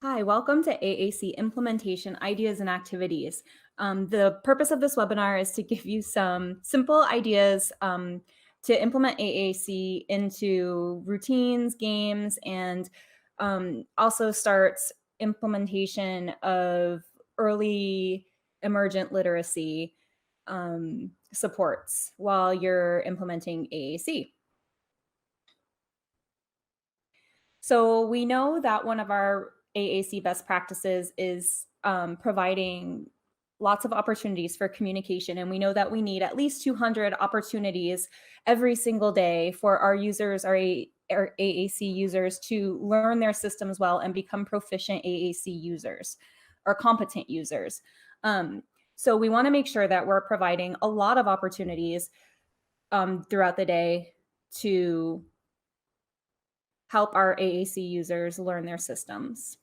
Hi, welcome to AAC Implementation Ideas and Activities. The purpose of this webinar is to give you some simple ideas to implement AAC into routines, games, and also starts implementation of early emergent literacy supports while you're implementing AAC. So we know that one of our AAC best practices is providing lots of opportunities for communication. And we know that we need at least 200 opportunities every single day for our users, our AAC users, to learn their systems well and become proficient AAC users or competent users. So we want to make sure that we're providing a lot of opportunities throughout the day to help our AAC users learn their systems.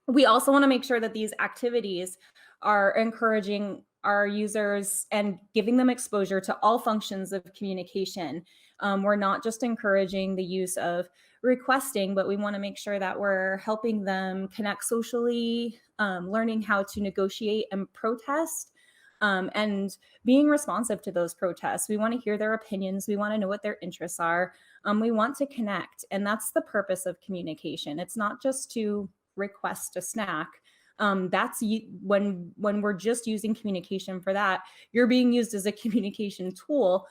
We also want to make sure that these activities are encouraging our users and giving them exposure to all functions of communication. We're not just encouraging the use of requesting, but we want to make sure that we're helping them connect socially, learning how to negotiate and protest, and being responsive to those protests. We want to hear their opinions. We want to know what their interests are. We want to connect, and that's the purpose of communication. It's not just to request a snack. That's when we're just using communication for that, you're being used as a communication tool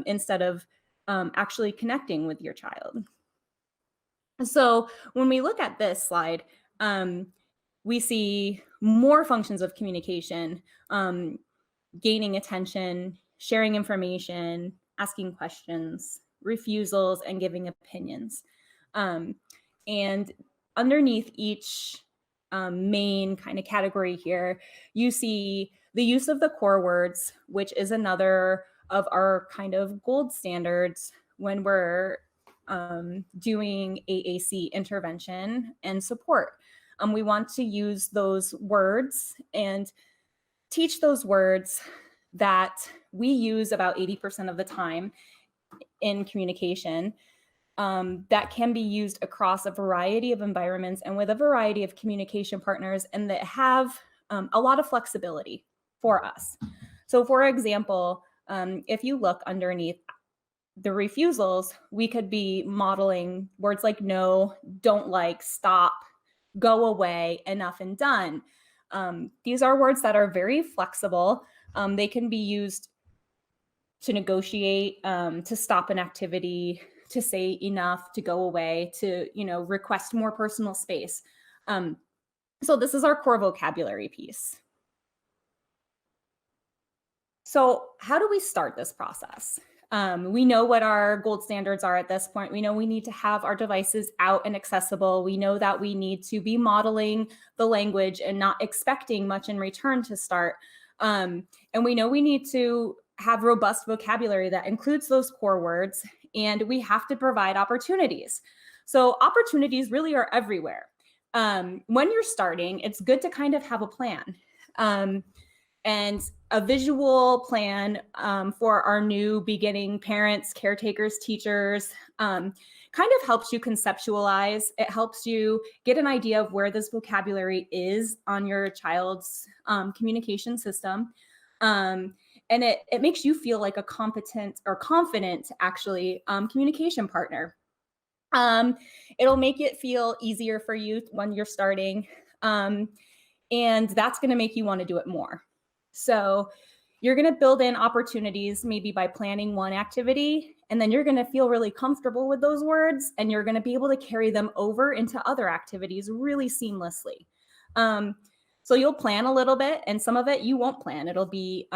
instead of actually connecting with your child. So when we look at this slide, we see more functions of communication, gaining attention, sharing information, asking questions, refusals, and giving opinions. And underneath each main kind of category here, you see the use of the core words, which is another of our kind of gold standards when we're doing AAC intervention and support. We want to use those words and teach those words that we use about 80% of the time in communication, that can be used across a variety of environments and with a variety of communication partners, and that have a lot of flexibility for us. So for example, if you look underneath the refusals, we could be modeling words like no, don't like, stop, go away, enough and done. These are words that are very flexible. They can be used to negotiate, to stop an activity, to say enough, to go away, to request more personal space. So this is our core vocabulary piece. So how do we start this process? We know what our gold standards are at this point. We know we need to have our devices out and accessible. We know that we need to be modeling the language and not expecting much in return to start. And we know we need to have robust vocabulary that includes those core words, and we have to provide opportunities. So opportunities really are everywhere. When you're starting, it's good to kind of have a plan. And a visual plan for our new beginning parents, caretakers, teachers, kind of helps you conceptualize. It helps you get an idea of where this vocabulary is on your child's communication system. And it makes you feel like a competent or confident, actually, communication partner. It'll make it feel easier for you when you're starting. And that's going to make you want to do it more. So you're going to build in opportunities maybe by planning one activity, and then you're going to feel really comfortable with those words, and you're going to be able to carry them over into other activities really seamlessly. So you'll plan a little bit, and some of it you won't plan. It'll be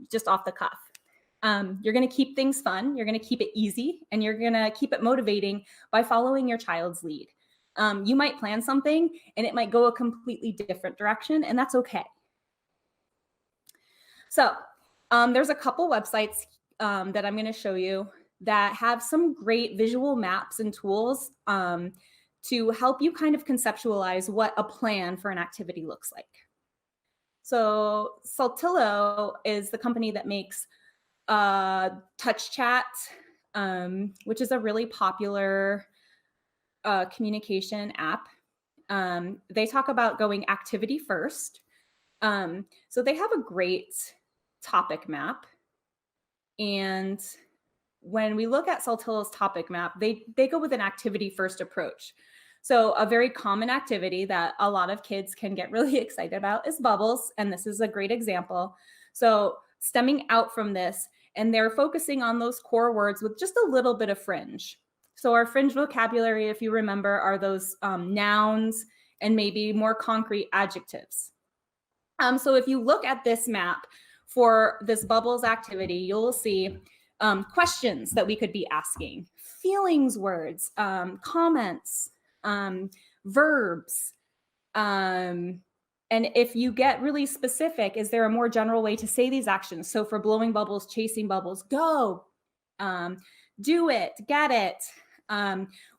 just off the cuff. You're going to keep things fun. You're going to keep it easy, and you're going to keep it motivating by following your child's lead. You might plan something, and it might go a completely different direction, and that's okay. So there's a couple websites that I'm going to show you that have some great visual maps and tools to help you kind of conceptualize what a plan for an activity looks like. So Saltillo is the company that makes Touch Chat, which is a really popular communication app. They talk about going activity first. So they have a great topic map. And when we look at Saltillo's topic map, they go with an activity first approach. So a very common activity that a lot of kids can get really excited about is bubbles. And this is a great example. So stemming out from this, and they're focusing on those core words with just a little bit of fringe. So our fringe vocabulary, if you remember, are those nouns and maybe more concrete adjectives. So if you look at this map for this bubbles activity, you'll see questions that we could be asking, feelings words, comments, verbs. And if you get really specific, is there a more general way to say these actions? So for blowing bubbles, chasing bubbles, go, do it, get it.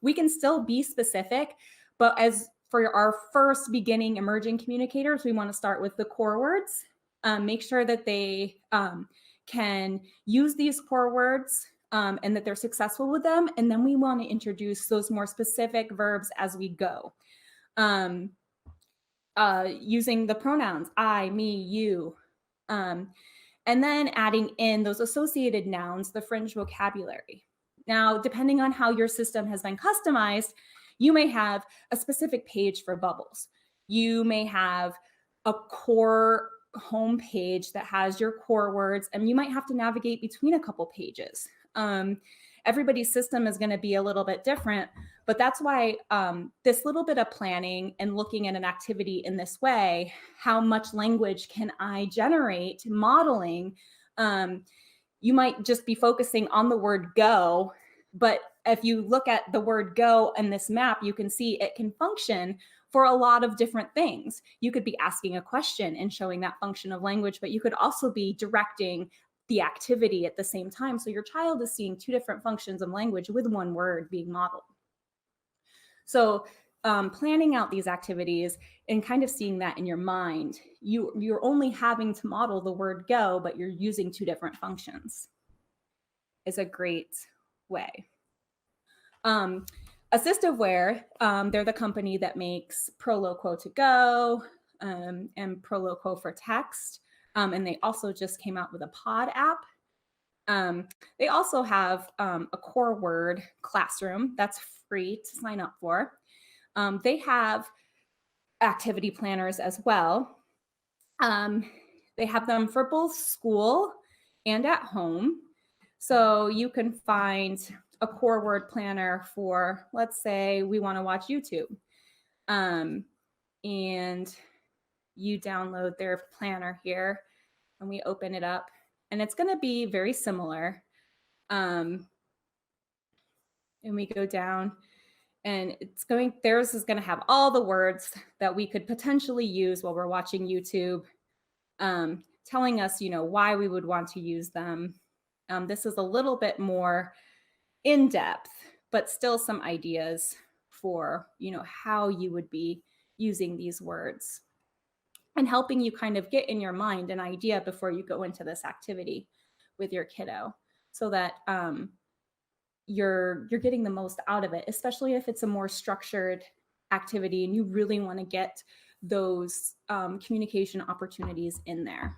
We can still be specific, but as for our first beginning emerging communicators, we want to start with the core words. Make sure that they can use these core words and that they're successful with them. And then we want to introduce those more specific verbs as we go. Using the pronouns I, me, you. And then adding in those associated nouns, the fringe vocabulary. Now, depending on how your system has been customized, you may have a specific page for bubbles. You may have a core home page that has your core words, and you might have to navigate between a couple pages. Everybody's system is going to be a little bit different, but that's why this little bit of planning and looking at an activity in this way, how much language can I generate, modeling, you might just be focusing on the word go, but if you look at the word go in this map, you can see it can function for a lot of different things. You could be asking a question and showing that function of language, but you could also be directing the activity at the same time. So your child is seeing two different functions of language with one word being modeled. So planning out these activities and kind of seeing that in your mind, you're only having to model the word go, but you're using two different functions is a great way. Assistiveware, they're the company that makes Proloquo to go and Proloquo for text. And they also just came out with a pod app. They also have a core word classroom that's free to sign up for. They have activity planners as well. They have them for both school and at home. So you can find a core word planner for, let's say we want to watch YouTube. And you download their planner here and we open it up, and it's going to be very similar. And we go down, and theirs is going to have all the words that we could potentially use while we're watching YouTube, telling us, why we would want to use them. This is a little bit more in depth, but still some ideas for, how you would be using these words and helping you kind of get in your mind an idea before you go into this activity with your kiddo, so that you're getting the most out of it, especially if it's a more structured activity and you really want to get those communication opportunities in there.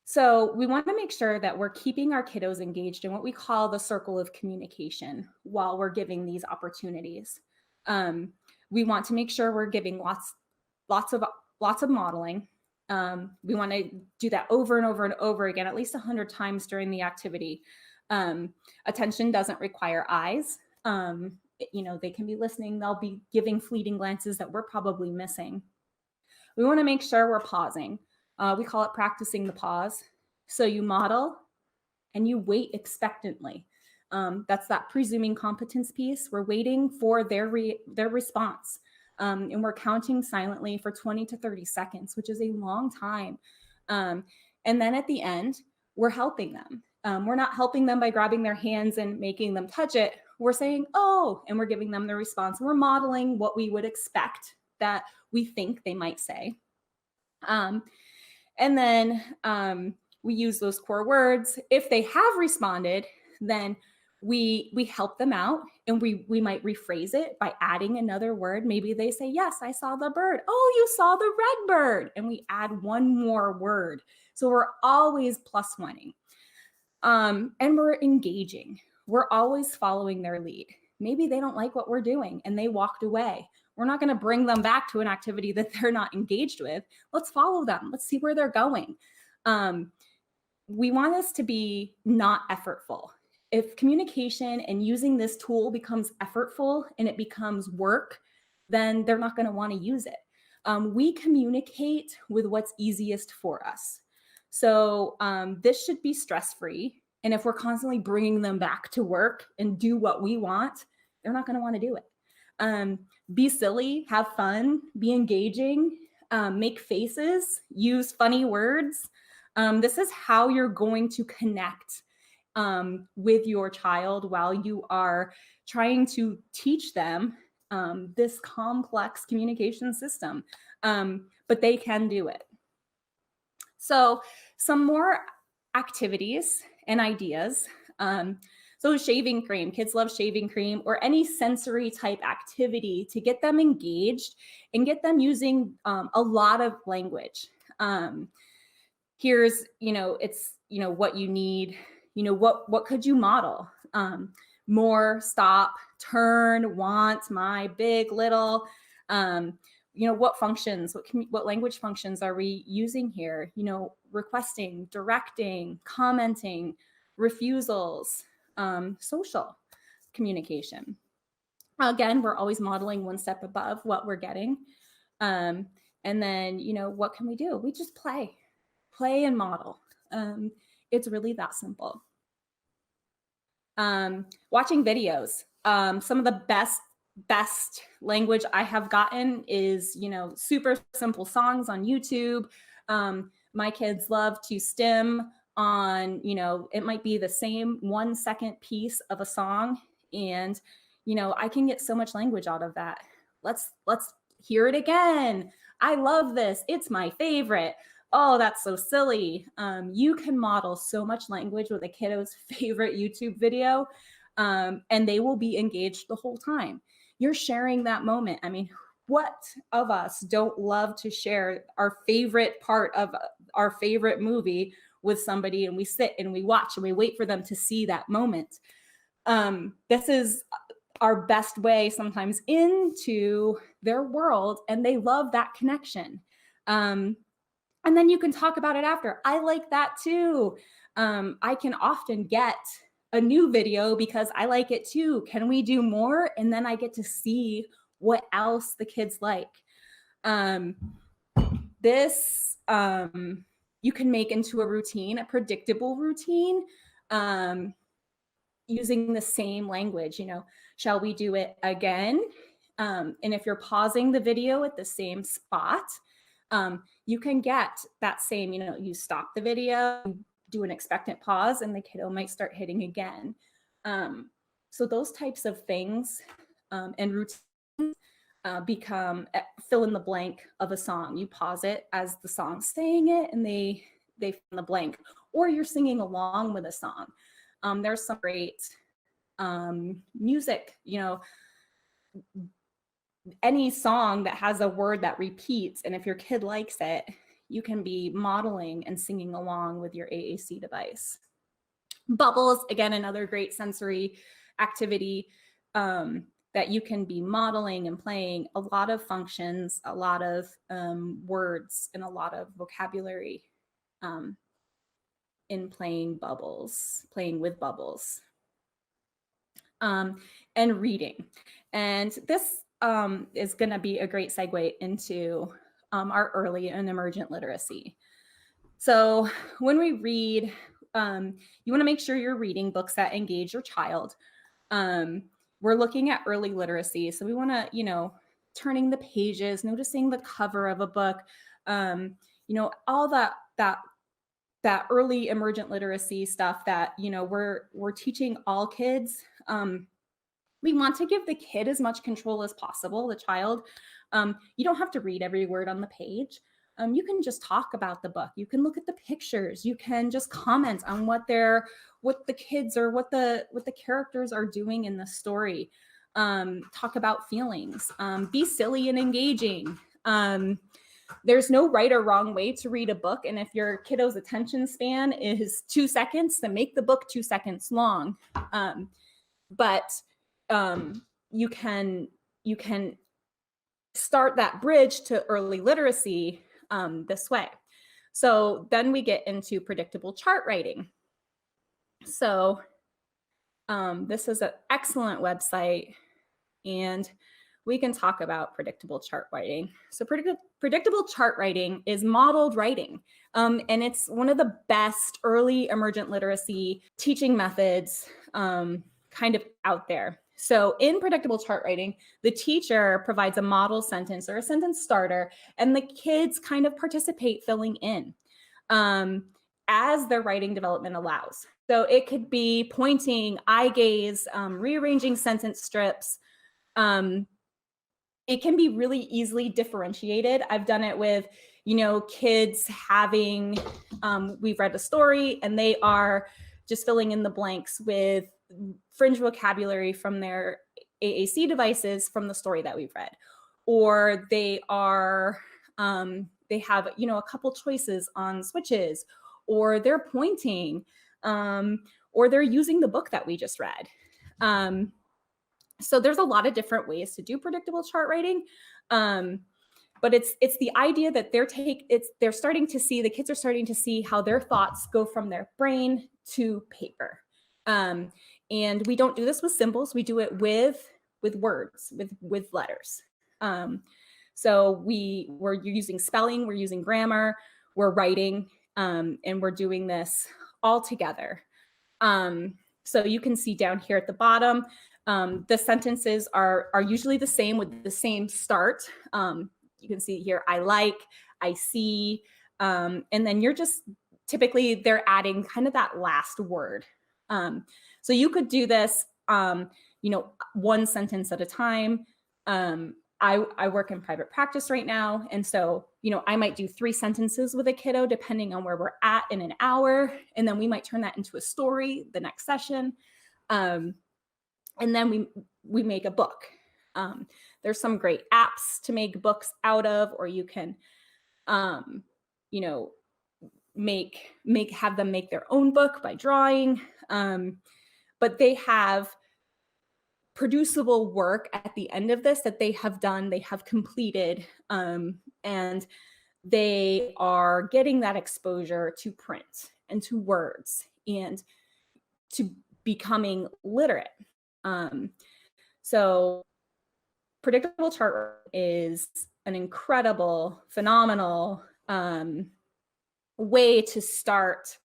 So we want to make sure that we're keeping our kiddos engaged in what we call the circle of communication while we're giving these opportunities. We want to make sure we're giving lots of modeling. We want to do that over and over and over again, at least 100 times during the activity. Attention doesn't require eyes. They can be listening. They'll be giving fleeting glances that we're probably missing. We want to make sure we're pausing. We call it practicing the pause. So you model and you wait expectantly. That's that presuming competence piece. We're waiting for their response. And we're counting silently for 20 to 30 seconds, which is a long time. And then at the end, we're helping them. We're not helping them by grabbing their hands and making them touch it. We're saying, oh, and we're giving them the response. We're modeling what we would expect that we think they might say. And then we use those core words. If they have responded, then we help them out, and we might rephrase it by adding another word. Maybe they say, yes, I saw the bird. Oh, you saw the red bird. And we add one more word. So we're always plus oneing. And we're engaging. We're always following their lead. Maybe they don't like what we're doing and they walked away. We're not going to bring them back to an activity that they're not engaged with. Let's follow them. Let's see where they're going. We want this to be not effortful. If communication and using this tool becomes effortful and it becomes work, then they're not going to want to use it. We communicate with what's easiest for us. So this should be stress-free. And if we're constantly bringing them back to work and do what we want, they're not going to want to do it. Be silly, have fun, be engaging, make faces, use funny words. This is how you're going to connect with your child while you are trying to teach them this complex communication system, but they can do it. So some more activities and ideas. So shaving cream, kids love shaving cream, or any sensory type activity to get them engaged and get them using a lot of language. Here's, it's, what you need, what could you model? More, stop, turn, want, my, big, little, what functions, what language functions are we using here? Requesting, directing, commenting, refusals, social communication. Again, we're always modeling one step above what we're getting. And then, what can we do? We just play and model. It's really that simple. Watching videos. Some of the best language I have gotten is, super simple songs on YouTube. My kids love to stim on, it might be the same 1 second piece of a song. And, I can get so much language out of that. Let's hear it again. I love this. It's my favorite. Oh, that's so silly. You can model so much language with a kiddo's favorite YouTube video, and they will be engaged the whole time. You're sharing that moment. I mean, what of us don't love to share our favorite part of our favorite movie with somebody, and we sit and we watch and we wait for them to see that moment? This is our best way sometimes into their world, and they love that connection. And then you can talk about it after. I like that too. I can often get a new video because I like it too. Can we do more? And then I get to see what else the kids like. This you can make into a routine, a predictable routine, using the same language. Shall we do it again? And if you're pausing the video at the same spot, you can get that same, you stop the video, do an expectant pause, and the kiddo might start hitting again. So those types of things and routines become fill in the blank of a song. You pause it as the song's saying it, and they fill in the blank. Or you're singing along with a song. There's some great music, any song that has a word that repeats, and if your kid likes it, you can be modeling and singing along with your AAC device. Bubbles, again, another great sensory activity that you can be modeling and playing a lot of functions, a lot of words, and a lot of vocabulary in playing with bubbles. And reading. And this is going to be a great segue into our early and emergent literacy. So when we read, you want to make sure you're reading books that engage your child. We're looking at early literacy. So we want to, turning the pages, noticing the cover of a book, all that early emergent literacy stuff that, we're teaching all kids. We want to give the kid as much control as possible, the child. You don't have to read every word on the page. you can just talk about the book. You can look at the pictures. You can just comment on what the kids or what the characters are doing in the story. Talk about feelings. Be silly and engaging. There's no right or wrong way to read a book. And if your kiddo's attention span is 2 seconds, then make the book 2 seconds long. But you can start that bridge to early literacy this way. So then we get into predictable chart writing. So this is an excellent website, and we can talk about predictable chart writing. So predictable chart writing is modeled writing, and it's one of the best early emergent literacy teaching methods kind of out there. So in predictable chart writing, the teacher provides a model sentence or a sentence starter, and the kids kind of participate filling in as their writing development allows. So it could be pointing, eye gaze, rearranging sentence strips. It can be really easily differentiated. I've done it with, kids having, we've read a story and they are just filling in the blanks with fringe vocabulary from their AAC devices from the story that we've read. Or they are, they have, a couple choices on switches, or they're pointing, or they're using the book that we just read. So there's a lot of different ways to do predictable chart writing. But it's the idea that the kids are starting to see how their thoughts go from their brain to paper. And we don't do this with symbols. We do it with words, with letters. So we're using spelling, we're using grammar, we're writing, and we're doing this all together. So you can see down here at the bottom, the sentences are usually the same with the same start. You can see here, I like, I see, and then typically they're adding kind of that last word. So you could do this, one sentence at a time. I work in private practice right now. And so, I might do 3 sentences with a kiddo, depending on where we're at in an hour. And then we might turn that into a story the next session. And then we make a book. There's some great apps to make books out of, or you can, have them make their own book by drawing. But they have producible work at the end of this that they have done, they have completed, and they are getting that exposure to print and to words and to becoming literate. So predictable chart is an incredible, phenomenal way to start,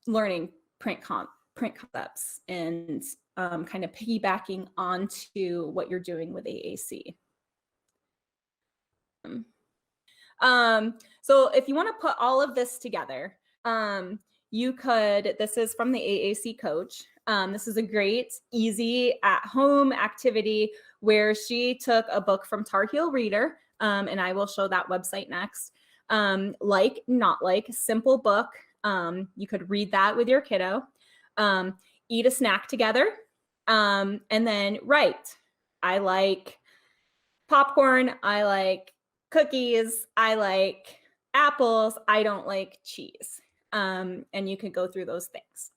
learning print concepts and kind of piggybacking onto what you're doing with AAC. So if you want to put all of this together, this is from the AAC coach. This is a great, easy at-home activity where she took a book from Tar Heel Reader, and I will show that website next. Like, Not Like, simple book. You could read that with your kiddo. Eat a snack together, and then write. I like popcorn. I like cookies. I like apples. I don't like cheese. And you can go through those things.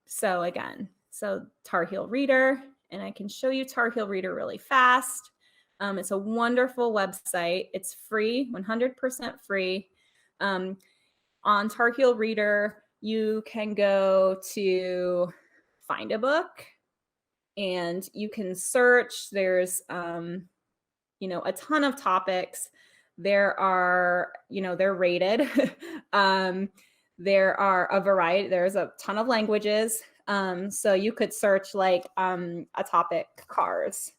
So Tar Heel Reader, and I can show you Tar Heel Reader really fast. It's a wonderful website. It's free, 100% free. On Tar Heel Reader, you can go to find a book and you can search. There's, a ton of topics. There are, they're rated. There are a variety, there's a ton of languages. So you could search like a topic, cars.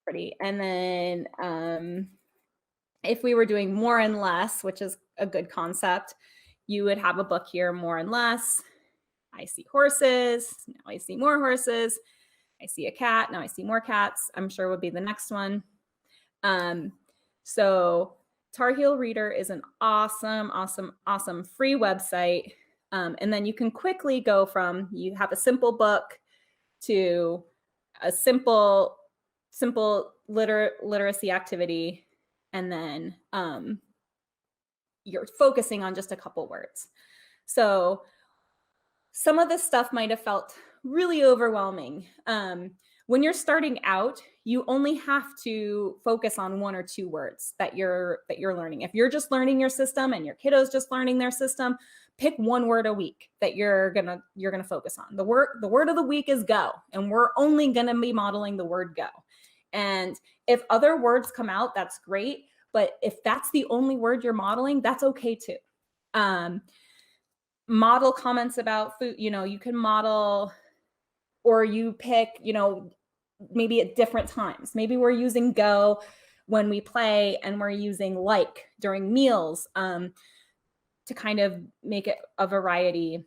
Pretty. And then if we were doing more and less, which is a good concept, you would have a book here, more and less. I see horses. Now I see more horses. I see a cat. Now I see more cats. I'm sure would be the next one. So Tar Heel Reader is an awesome, awesome, awesome free website. And then you can quickly go from you have a simple book to a simple literacy activity, and then you're focusing on just a couple words. So some of this stuff might have felt really overwhelming. When you're starting out, you only have to focus on 1 or 2 words that you're learning. If you're just learning your system and your kiddo's just learning their system, pick 1 word a week that you're gonna focus on. The word of the week is go, and we're only gonna be modeling the word go. And if other words come out, that's great. But if that's the only word you're modeling, that's okay too. Model comments about food. You can model, or you pick, maybe at different times. Maybe we're using go when we play, and we're using like during meals, to kind of make it a variety,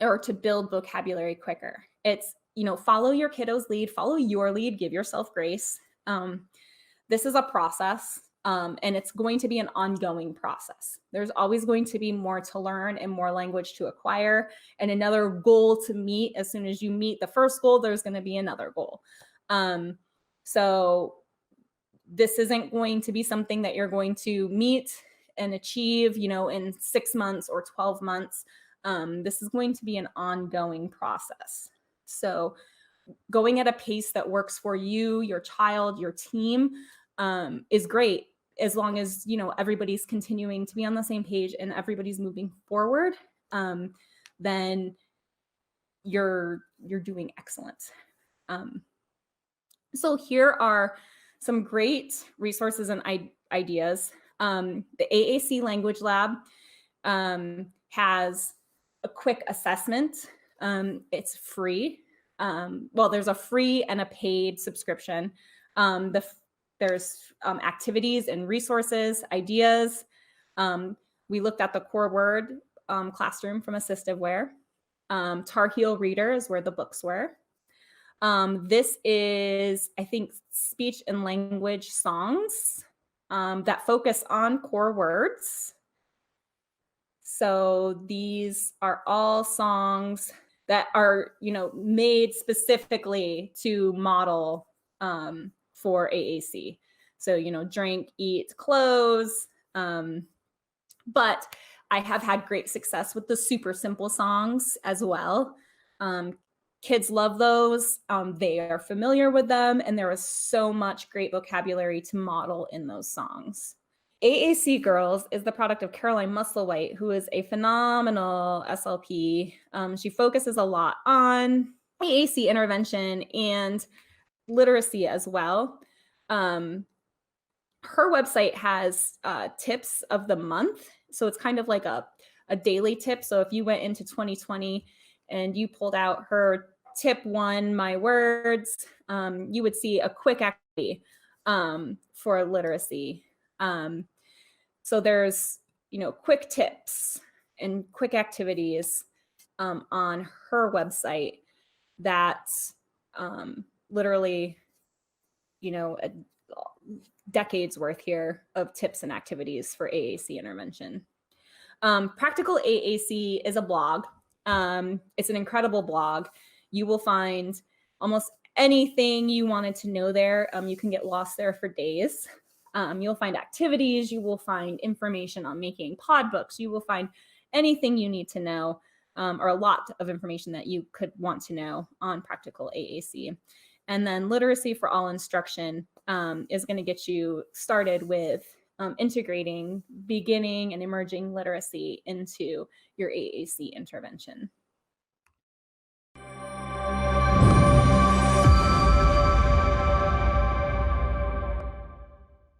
or to build vocabulary quicker. It's, follow your kiddo's lead, follow your lead, give yourself grace. This is a process, and it's going to be an ongoing process. There's always going to be more to learn and more language to acquire, and another goal to meet. As soon as you meet the first goal, there's going to be another goal. So this isn't going to be something that you're going to meet and achieve, in 6 months or 12 months. This is going to be an ongoing process. So going at a pace that works for you, your child, your team, is great, as long as, everybody's continuing to be on the same page and everybody's moving forward. Then you're doing excellent. So here are some great resources and ideas. The AAC Language Lab has a quick assessment. It's free. Well, there's a free and a paid subscription. There's activities and resources, ideas. We looked at the core word classroom from Assistiveware. Tar Heel Reader is where the books were. This is, I think, speech and language songs that focus on core words. So these are all songs that are, made specifically to model for AAC. So, drink, eat, clothes. But I have had great success with the super simple songs as well. Kids love those. They are familiar with them, and there is so much great vocabulary to model in those songs. AAC Girls is the product of Caroline Musselwhite, who is a phenomenal SLP. She focuses a lot on AAC intervention and literacy as well. Her website has tips of the month. So it's kind of like a daily tip. So if you went into 2020 and you pulled out her tip 1, my words, you would see a quick activity for literacy. So there's, quick tips and quick activities on her website that literally, a decades worth here of tips and activities for AAC intervention. Practical AAC is a blog. It's an incredible blog. You will find almost anything you wanted to know there. You can get lost there for days. You'll find activities. You will find information on making pod books. You will find anything you need to know, or a lot of information that you could want to know on practical AAC. And then Literacy for All Instruction is going to get you started with integrating beginning and emerging literacy into your AAC intervention.